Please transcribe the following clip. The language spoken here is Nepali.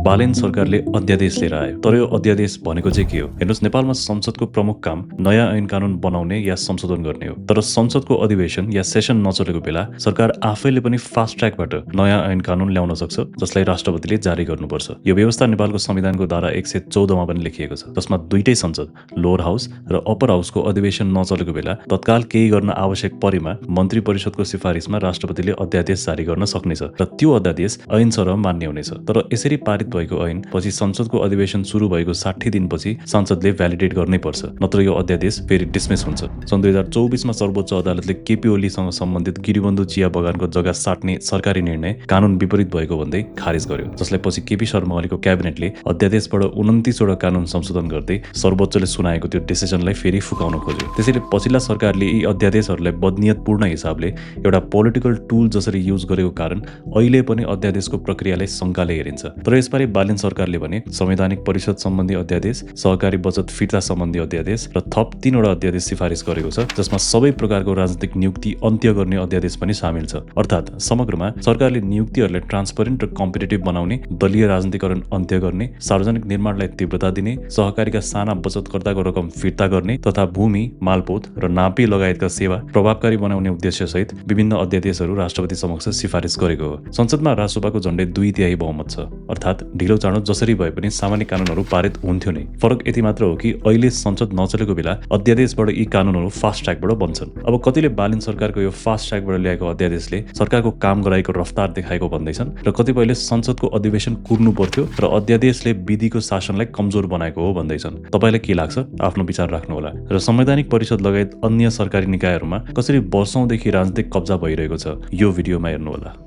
बालेन सरकारले अध्यादेश लिएर आयो। तर यो अध्यादेश भनेको चाहिँ के हो? हेर्नुहोस्, नेपालमा संसदको प्रमुख काम नयाँ ऐन कानून बनाउने या संशोधन गर्ने हो। तर संसदको अधिवेशन या सेसन नचलेको बेला सरकार आफैले पनि फास्ट ट्र्याकबाट नयाँ ऐन कानून ल्याउन सक्छ, जसलाई राष्ट्रपतिले जारी गर्नुपर्छ। यो व्यवस्था नेपालको संविधानको धारा 114 मा पनि लेखिएको छ, जसमा दुईटै संसद, लोअर हाउस र अप्पर हाउसको अधिवेशन नचलेको बेला तत्काल केही गर्न आवश्यक परेमा मन्त्री परिषदको सिफारिसमा राष्ट्रपतिले अध्यादेश जारी गर्न सक्नेछ र त्यो अध्यादेश ऐन सरह मान्य हुनेछ। तर यसरी पारित भएको ऐन पछि संसदको अधिवेशन सुरु भएको 60 दिनपछि संसदले भ्यालिडेट गर्नै पर्छ, नत्र यो अध्यादेश फेरि डिसमिस हुन्छ। सन् 2024 मा सर्वोच्च अदालतले केपी ओलीसँग सम्बन्धित गिरिबन्धु चिया बगानको जग्गा साट्ने सरकारी निर्णय कानून विपरीत भएको भन्दै खारेज गर्यो, जसलाई पछि केपी शर्मा ओलीको क्याबिनेटले अध्यादेशबाट 29 वटा कानून संशोधन गर्दै सर्वोच्चले सुनाएको त्यो डिसिजनलाई फेरि फुकाउन खोज्यो। त्यसैले पछिल्ला सरकारले यी अध्यादेशहरूलाई बदनियतपूर्ण हिसाबले एउटा पोलिटिकल टुल जसरी युज गरेको कारण अहिले पनि अध्यादेशको प्रक्रियालाई शङ्काले हेरिन्छ। तर यसबारे बालेन सरकारले भने संवैधानिक परिषद सम्बन्धी अध्यादेश, सहकारी बचत फिर्ता सम्बन्धी अध्यादेश र थप 3 वटा अध्यादेश सिफारिस गरेको छ, जसमा सबै प्रकारको राजनीतिक नियुक्ति अन्त्य गर्ने अध्यादेश पनि सामेल छ। अर्थात् समग्रमा सरकारले नियुक्तिहरूलाई ट्रान्सपरेन्ट र कम्पिटेटिभ बनाउने, दलीय राजनीतिकरण अन्त्य गर्ने, सार्वजनिक निर्माणलाई तीव्रता दिने, सहकारीका साना बचतकर्ताको रकम फिर्ता गर्ने तथा भूमि, मालपोत र नापी लगायतका सेवा प्रभावकारी बनाउने उद्देश्यसहित विभिन्न अध्यादेशहरू राष्ट्रपति समक्ष सिफारिस गरेको हो। संसदमा राजसभाको झण्डै 2/3 बहुमत छ, अर्थात् ढिलो चाँडो जसरी भए पनि सामान्य कानूनहरू पारित हुन्थ्यो नै। फरक यति मात्र हो कि अहिले संसद नचलेको बेला अध्यादेशबाट यी कानूनहरू फास्ट ट्र्याकबाट बन्छन्। अब कतिले बालेन सरकारको यो फास्ट ट्र्याकबाट ल्याएको अध्यादेशले सरकारको काम गराएको रफ्तार देखाएको भन्दैछन् र कतिपयले संसदको अधिवेशन कुर्नु पर्थ्यो र अध्यादेशले विधिको शासनलाई कमजोर बनाएको हो भन्दैछन्। तपाईलाई के लाग्छ? आफ्नो विचार राख्नुहोला। र संवैधानिक परिषद लगायत अन्य सरकारी निकायहरूमा कसरी वर्षौंदेखि राजनीतिक कब्जा भइरहेको छ, यो भिडियोमा हेर्नुहोला।